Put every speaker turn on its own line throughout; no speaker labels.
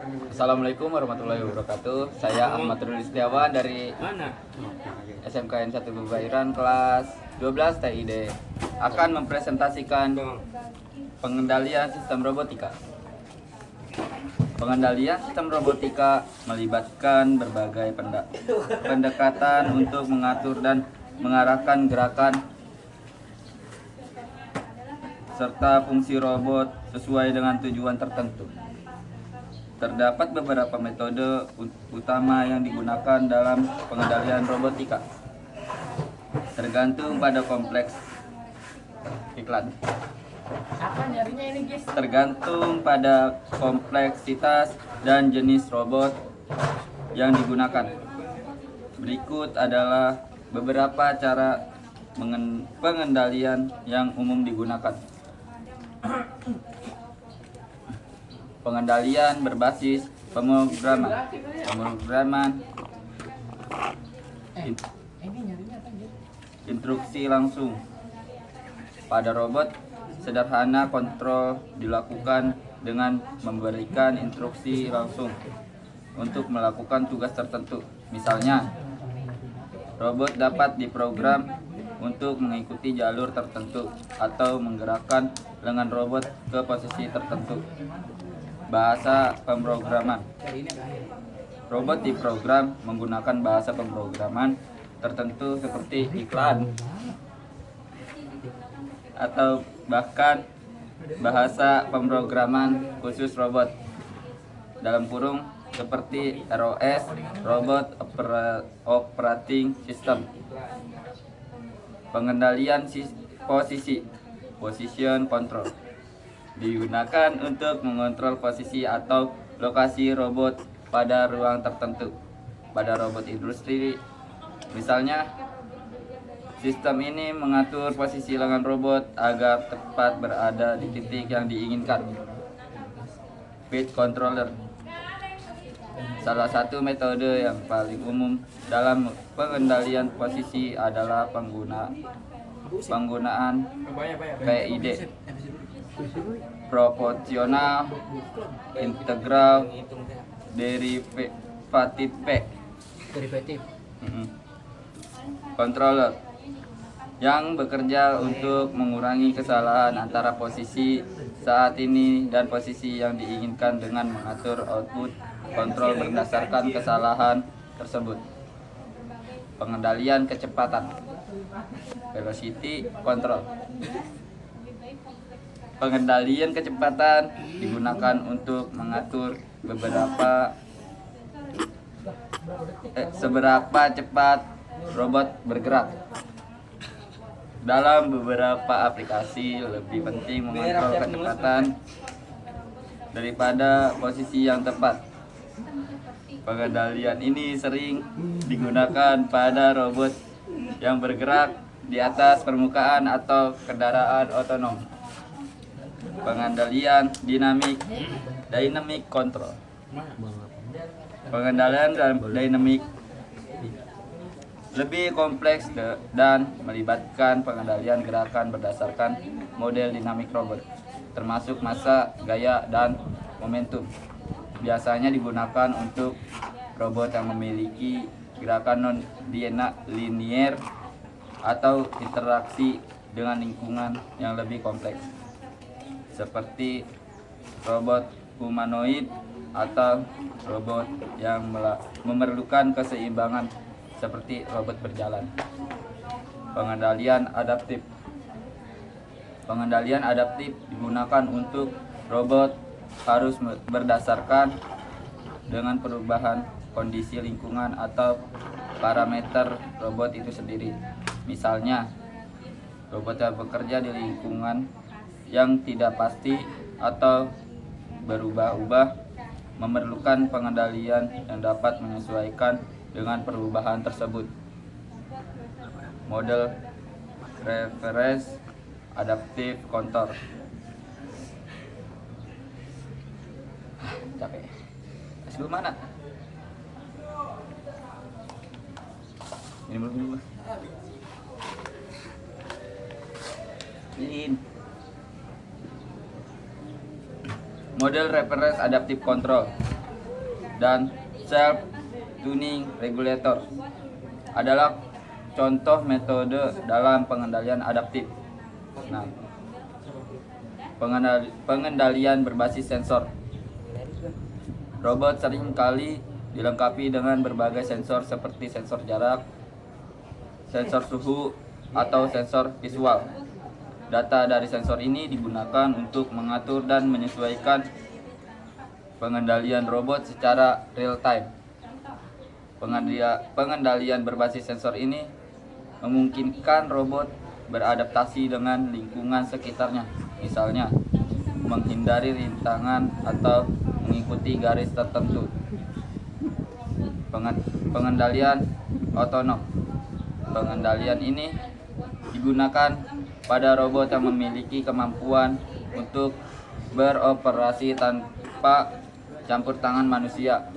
Assalamualaikum warahmatullahi wabarakatuh. Saya Ahmad Ruli Setiawan dari SMKN 1 Bebairan kelas 12 TID akan mempresentasikan pengendalian sistem robotika. Pengendalian sistem robotika melibatkan berbagai pendekatan untuk mengatur dan mengarahkan gerakan serta fungsi robot sesuai dengan tujuan tertentu. Terdapat beberapa metode utama yang digunakan dalam pengendalian robotika, tergantung pada tergantung pada kompleksitas dan jenis robot yang digunakan. Berikut adalah beberapa cara pengendalian yang umum digunakan. Pengendalian berbasis pemrograman instruksi langsung. Pada robot sederhana, kontrol dilakukan dengan memberikan instruksi langsung untuk melakukan tugas tertentu. Misalnya, robot dapat diprogram untuk mengikuti jalur tertentu atau menggerakkan lengan robot ke posisi tertentu. Bahasa pemrograman. Robot diprogram menggunakan bahasa pemrograman tertentu seperti iklan atau bahkan bahasa pemrograman khusus robot dalam kurung seperti ROS, Robot Operating System. Pengendalian posisi, position control, digunakan untuk mengontrol posisi atau lokasi robot pada ruang tertentu. Pada robot industri, misalnya, sistem ini mengatur posisi lengan robot agar tepat berada di titik yang diinginkan. Speed controller. Salah satu metode yang paling umum dalam pengendalian posisi adalah penggunaan PID, proporsional, integral, derivatif controller yang bekerja untuk mengurangi kesalahan antara posisi saat ini dan posisi yang diinginkan dengan mengatur output kontrol berdasarkan kesalahan tersebut. Pengendalian kecepatan, velocity control. Pengendalian kecepatan digunakan untuk mengatur seberapa cepat robot bergerak. Dalam beberapa aplikasi lebih penting mengontrol kecepatan daripada posisi yang tepat. Pengendalian ini sering digunakan pada robot yang bergerak di atas permukaan atau kendaraan otonom. Pengendalian dynamic control. Pengendalian dynamic lebih kompleks dan melibatkan pengendalian gerakan berdasarkan model dinamik robot, termasuk massa, gaya, dan momentum. Biasanya digunakan untuk robot yang memiliki gerakan non-linear atau interaksi dengan lingkungan yang lebih kompleks, seperti robot humanoid atau robot yang memerlukan keseimbangan seperti robot berjalan. Pengendalian adaptif. Pengendalian adaptif digunakan untuk robot harus berdasarkan dengan perubahan kondisi lingkungan atau parameter robot itu sendiri. Misalnya, robot yang bekerja di lingkungan yang tidak pasti atau berubah-ubah memerlukan pengendalian yang dapat menyesuaikan dengan perubahan tersebut. Model reference adaptive control. Capek. Dulu mana? Ini belum. Model reference adaptive control dan self tuning regulator adalah contoh metode dalam pengendalian adaptif. Nah, pengendalian berbasis sensor. Robot seringkali dilengkapi dengan berbagai sensor seperti sensor jarak, sensor suhu, atau sensor visual. Data dari sensor ini digunakan untuk mengatur dan menyesuaikan pengendalian robot secara real time. Pengendalian berbasis sensor ini memungkinkan robot beradaptasi dengan lingkungan sekitarnya, misalnya menghindari rintangan atau mengikuti garis tertentu. Pengendalian otonom. Pengendalian ini digunakan pada robot yang memiliki kemampuan untuk beroperasi tanpa campur tangan manusia.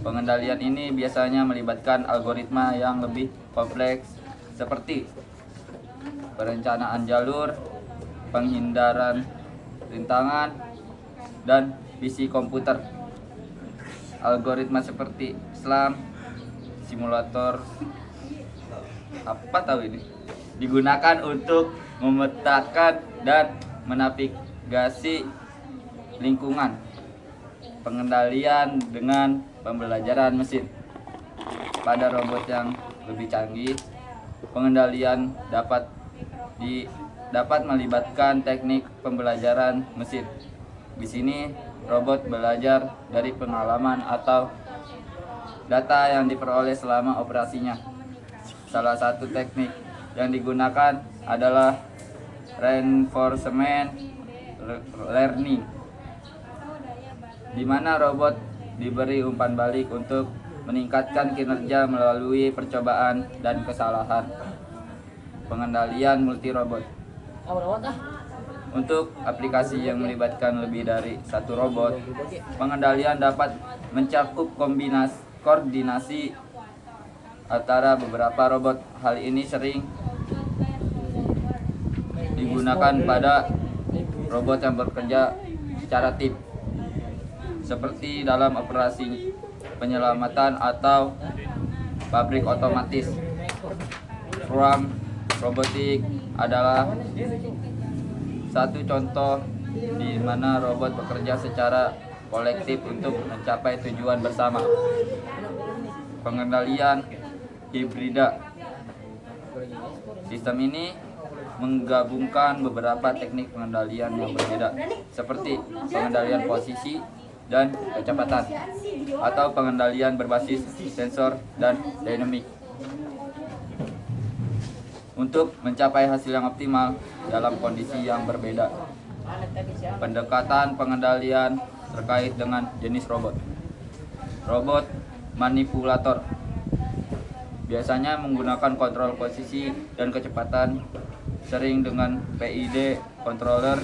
Pengendalian ini biasanya melibatkan algoritma yang lebih kompleks seperti perencanaan jalur, penghindaran rintangan, dan visi komputer. Algoritma seperti SLAM, simulator, apa tahu ini, digunakan untuk memetakan dan menavigasi lingkungan. Pengendalian dengan pembelajaran mesin. Pada robot yang lebih canggih, pengendalian dapat melibatkan teknik pembelajaran mesin. Di sini robot belajar dari pengalaman atau data yang diperoleh selama operasinya. Salah satu teknik yang digunakan adalah reinforcement learning, di mana robot diberi umpan balik untuk meningkatkan kinerja melalui percobaan dan kesalahan. Pengendalian multi robot. Untuk aplikasi yang melibatkan lebih dari satu robot, pengendalian dapat mencakup koordinasi antara beberapa robot. Hal ini sering digunakan pada robot yang bekerja secara tim, seperti dalam operasi penyelamatan atau pabrik otomatis. Swarm robotik adalah satu contoh di mana robot bekerja secara kolektif untuk mencapai tujuan bersama. Pengendalian hibrida. Sistem ini menggabungkan beberapa teknik pengendalian yang berbeda, seperti pengendalian posisi dan kecepatan, atau pengendalian berbasis sensor dan dinamik, untuk mencapai hasil yang optimal dalam kondisi yang berbeda. Pendekatan pengendalian terkait dengan jenis robot. Robot manipulator biasanya menggunakan kontrol posisi dan kecepatan, sering dengan PID controller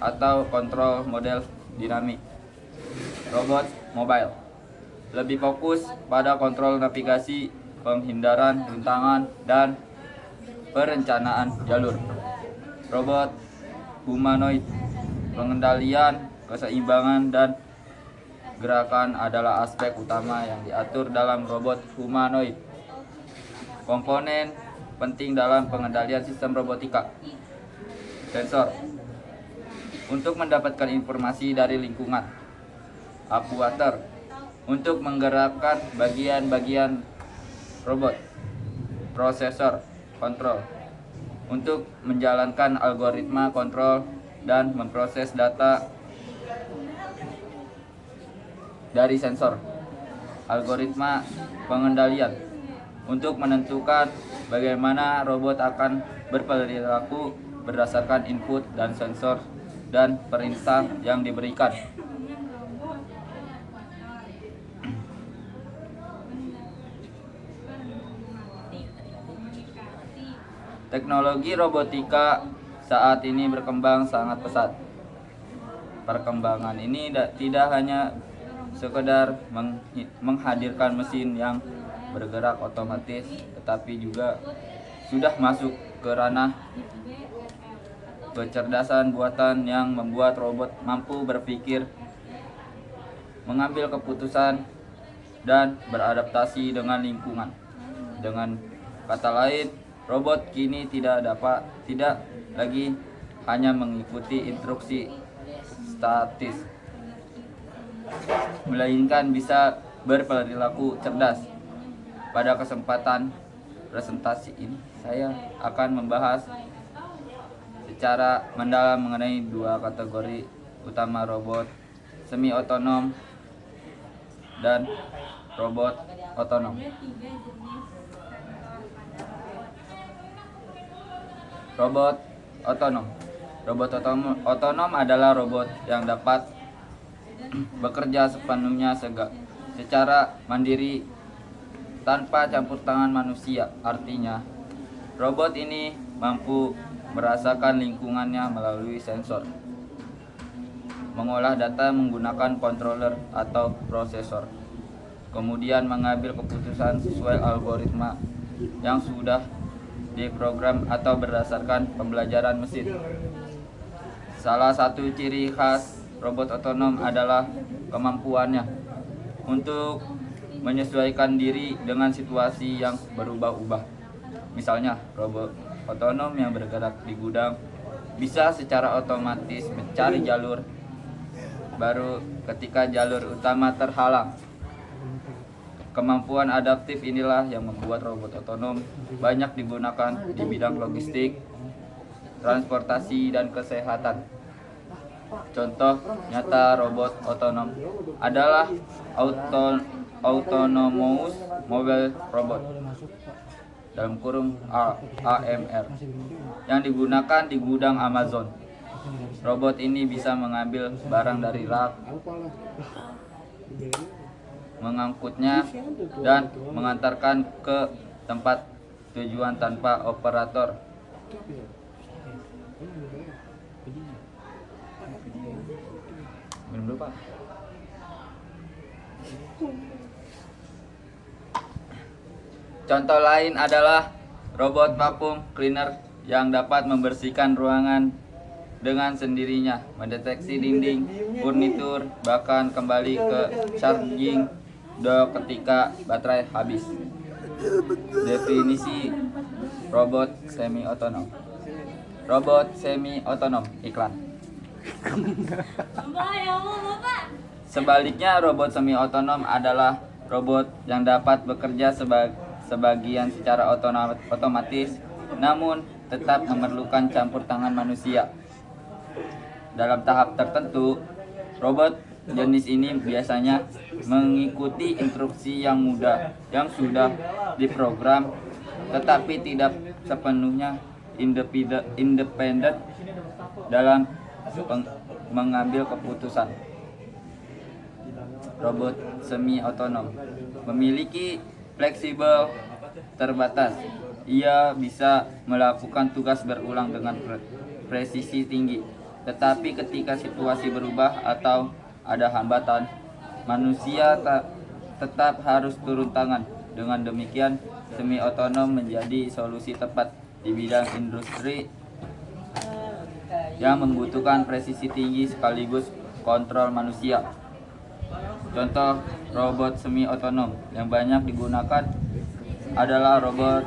atau kontrol model dinamik. Robot mobile lebih fokus pada kontrol navigasi, penghindaran rintangan, dan perencanaan jalur. Robot humanoid, pengendalian, keseimbangan, dan gerakan adalah aspek utama yang diatur dalam robot humanoid. Komponen penting dalam pengendalian sistem robotika. Sensor untuk mendapatkan informasi dari lingkungan. Aktuator untuk menggerakkan bagian-bagian robot. Prosesor kontrol untuk menjalankan algoritma kontrol dan memproses data dari sensor. Algoritma pengendalian untuk menentukan bagaimana robot akan berperilaku berdasarkan input dan sensor dan perintah yang diberikan. Teknologi robotika saat ini berkembang sangat pesat. Perkembangan ini tidak hanya sekedar menghadirkan mesin yang bergerak otomatis, tetapi juga sudah masuk ke ranah kecerdasan buatan yang membuat robot mampu berpikir mengambil keputusan, dan beradaptasi dengan lingkungan. Dengan kata lain, robot kini tidak lagi hanya mengikuti instruksi statis, melainkan bisa berperilaku cerdas. Pada kesempatan presentasi ini, saya akan membahas secara mendalam mengenai dua kategori utama robot semi otonom dan robot otonom. Robot otonom. Robot otonom adalah robot yang dapat bekerja sepenuhnya secara mandiri tanpa campur tangan manusia. Artinya, robot ini mampu merasakan lingkungannya melalui sensor, mengolah data menggunakan controller atau prosesor, kemudian mengambil keputusan sesuai algoritma yang sudah diprogram atau berdasarkan pembelajaran mesin. Salah satu ciri khas robot otonom adalah kemampuannya untuk menyesuaikan diri dengan situasi yang berubah-ubah. Misalnya, robot otonom yang bergerak di gudang bisa secara otomatis mencari jalur baru ketika jalur utama terhalang. Kemampuan adaptif inilah yang membuat robot otonom banyak digunakan di bidang logistik, transportasi, dan kesehatan. Contoh nyata robot otonom adalah Autonomous Mobile Robot (AMR) yang digunakan di gudang Amazon. Robot ini bisa mengambil barang dari rak, mengangkutnya, dan mengantarkan ke tempat tujuan tanpa operator. Minum dulu, Pak. Contoh lain adalah robot vacuum cleaner yang dapat membersihkan ruangan dengan sendirinya, mendeteksi dinding, furnitur, bahkan kembali ke charging dock ketika baterai habis. Definisi robot semi otonom. Robot semi otonom, iklan. Sebaliknya, robot semi otonom adalah robot yang dapat bekerja sebagian secara otomatis, namun tetap memerlukan campur tangan manusia. Dalam tahap tertentu, robot jenis ini biasanya mengikuti instruksi yang sudah diprogram, tetapi tidak sepenuhnya independen dalam mengambil keputusan. Robot semi otonom memiliki fleksibel terbatas. Ia bisa melakukan tugas berulang dengan presisi tinggi. Tetapi ketika situasi berubah atau ada hambatan, manusia tetap harus turun tangan. Dengan demikian, semi otonom menjadi solusi tepat di bidang industri yang membutuhkan presisi tinggi sekaligus kontrol manusia. Contoh robot semi otonom yang banyak digunakan adalah robot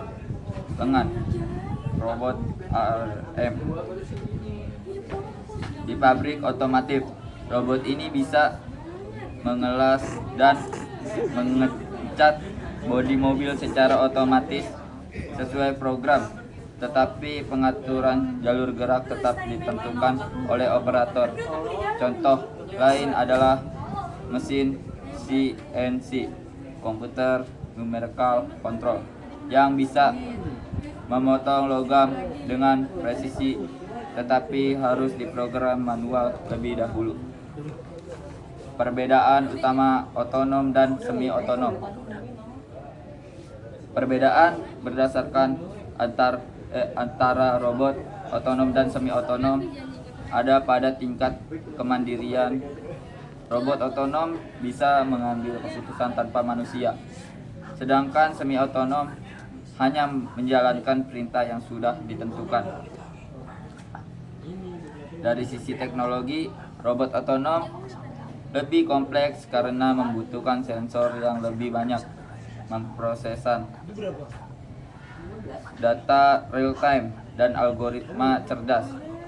lengan, robot ARM. Di pabrik otomotif, robot ini bisa mengelas dan mengecat bodi mobil secara otomatis sesuai program, tetapi pengaturan jalur gerak tetap ditentukan oleh operator. Contoh lain adalah mesin CNC, komputer numerical control, yang bisa memotong logam dengan presisi, tetapi harus diprogram manual lebih dahulu. Perbedaan utama otonom dan semi otonom. Perbedaan berdasarkan antara robot otonom dan semi otonom ada pada tingkat kemandirian. Robot otonom bisa mengambil keputusan tanpa manusia, sedangkan semi otonom hanya menjalankan perintah yang sudah ditentukan. Dari sisi teknologi, robot otonom lebih kompleks karena membutuhkan sensor yang lebih banyak, memprosesan data real time, dan algoritma cerdas.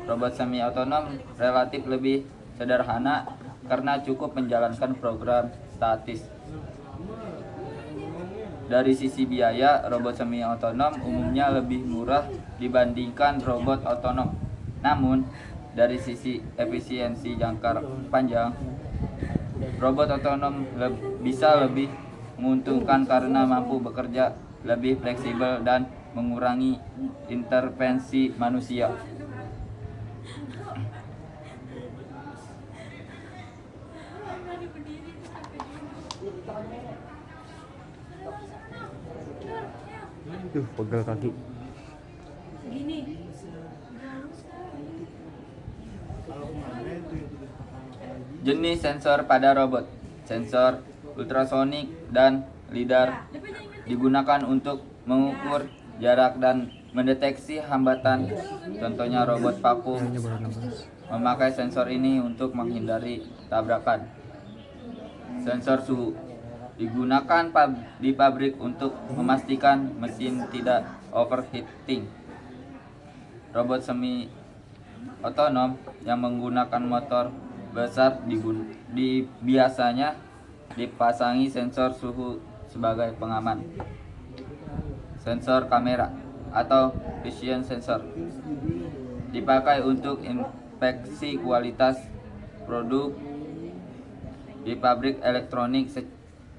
Robot semi otonom relatif lebih sederhana karena cukup menjalankan program statis. Dari sisi biaya, robot semi otonom umumnya lebih murah dibandingkan robot otonom. Namun, dari sisi efisiensi jangka panjang, robot otonom bisa lebih menguntungkan karena mampu bekerja lebih fleksibel dan mengurangi intervensi manusia.
Pegel kaki.
Jenis sensor pada robot. Sensor ultrasonik dan lidar digunakan untuk mengukur jarak dan mendeteksi hambatan. Contohnya robot paku memakai sensor ini untuk menghindari tabrakan. Sensor suhu digunakan di pabrik untuk memastikan mesin tidak overheating. Robot semi otonom yang menggunakan motor besar biasanya dipasangi sensor suhu sebagai pengaman. Sensor kamera atau vision sensor dipakai untuk inspeksi kualitas produk di pabrik elektronik.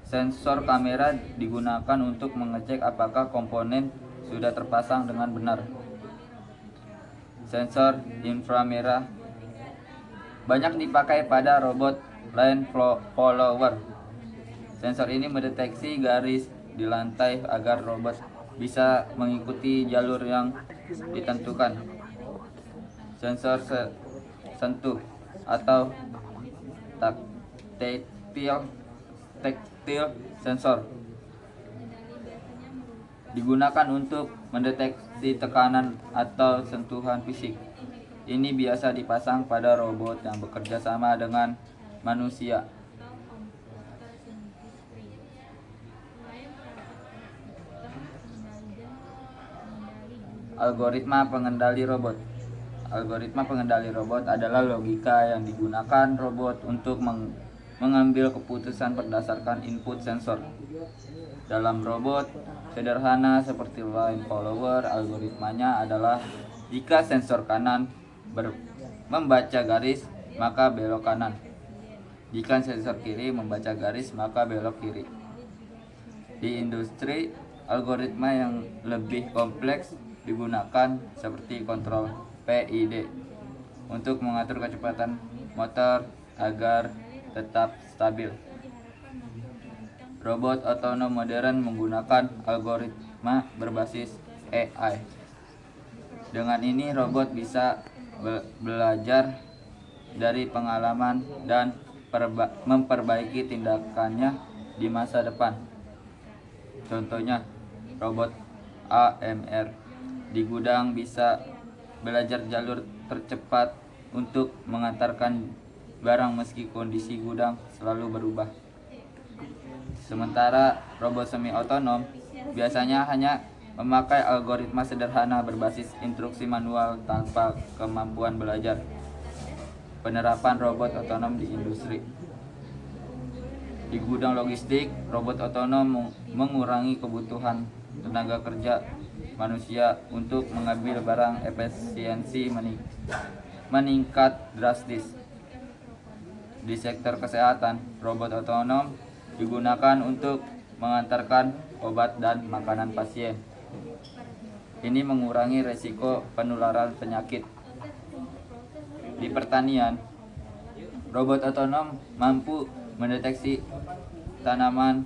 Sensor kamera digunakan untuk mengecek apakah komponen sudah terpasang dengan benar. Sensor inframerah banyak dipakai pada robot line follower. Sensor ini mendeteksi garis di lantai agar robot bisa mengikuti jalur yang ditentukan. Sensor sentuh atau tactile sensor digunakan untuk mendeteksi tekanan atau sentuhan fisik. Ini biasa dipasang pada robot yang bekerja sama dengan manusia. Algoritma pengendali robot. Algoritma pengendali robot adalah logika yang digunakan robot untuk mengambil keputusan berdasarkan input sensor. Dalam robot sederhana seperti line follower, algoritmanya adalah jika sensor kanan membaca garis, maka belok kanan. Jika sensor kiri membaca garis, maka belok kiri. Di industri, algoritma yang lebih kompleks digunakan seperti kontrol PID untuk mengatur kecepatan motor agar tetap stabil. Robot otonom modern menggunakan algoritma berbasis AI. Dengan ini robot bisa belajar dari pengalaman dan memperbaiki tindakannya di masa depan. Contohnya, robot AMR di gudang bisa belajar jalur tercepat untuk mengantarkan barang meski kondisi gudang selalu berubah. Sementara robot semi otonom biasanya hanya memakai algoritma sederhana berbasis instruksi manual tanpa kemampuan belajar. Penerapan robot otonom di industri. Di gudang logistik, robot otonom mengurangi kebutuhan tenaga kerja manusia untuk mengambil barang. Efisiensi meningkat drastis. Di sektor kesehatan, robot otonom digunakan untuk mengantarkan obat dan makanan pasien. Ini mengurangi resiko penularan penyakit. Di pertanian, robot otonom mampu mendeteksi tanaman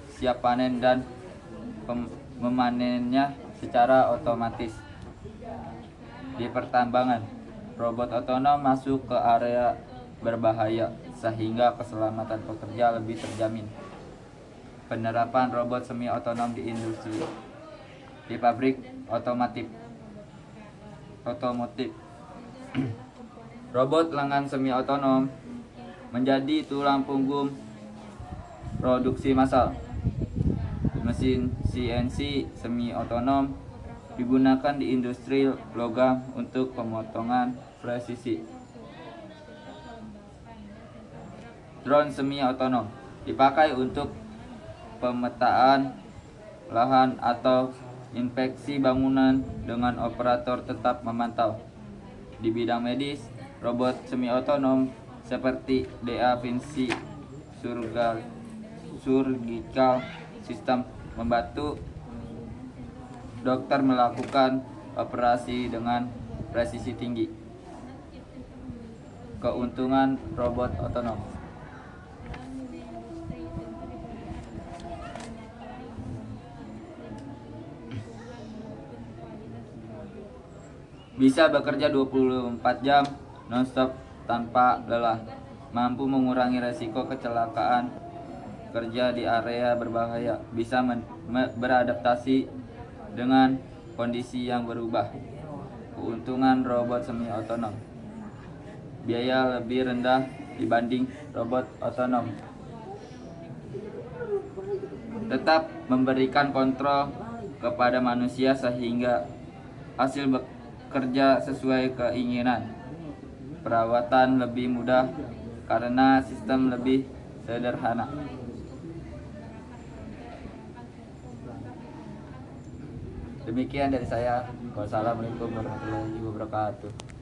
siap panen dan memanennya secara otomatis. Di pertambangan, robot otonom masuk ke area berbahaya sehingga keselamatan pekerja lebih terjamin. Penerapan robot semi otonom di industri. Di pabrik otomotif. Robot lengan semi otonom menjadi tulang punggung produksi massal. Mesin CNC semi otonom digunakan di industri logam untuk pemotongan presisi. Drone semi otonom dipakai untuk pemetaan lahan atau inspeksi bangunan dengan operator tetap memantau. Di bidang medis, robot semi otonom seperti Da Vinci Surgical System membantu dokter melakukan operasi dengan presisi tinggi. Keuntungan robot otonom: bisa bekerja 24 jam non-stop tanpa lelah, mampu mengurangi resiko kecelakaan kerja di area berbahaya, bisa beradaptasi dengan kondisi yang berubah. Keuntungan robot semi otonom: biaya lebih rendah dibanding robot otonom, tetap memberikan kontrol kepada manusia sehingga hasil bekerja sesuai keinginan. Perawatan lebih mudah karena sistem lebih sederhana. Demikian dari saya. Wassalamualaikum warahmatullahi wabarakatuh.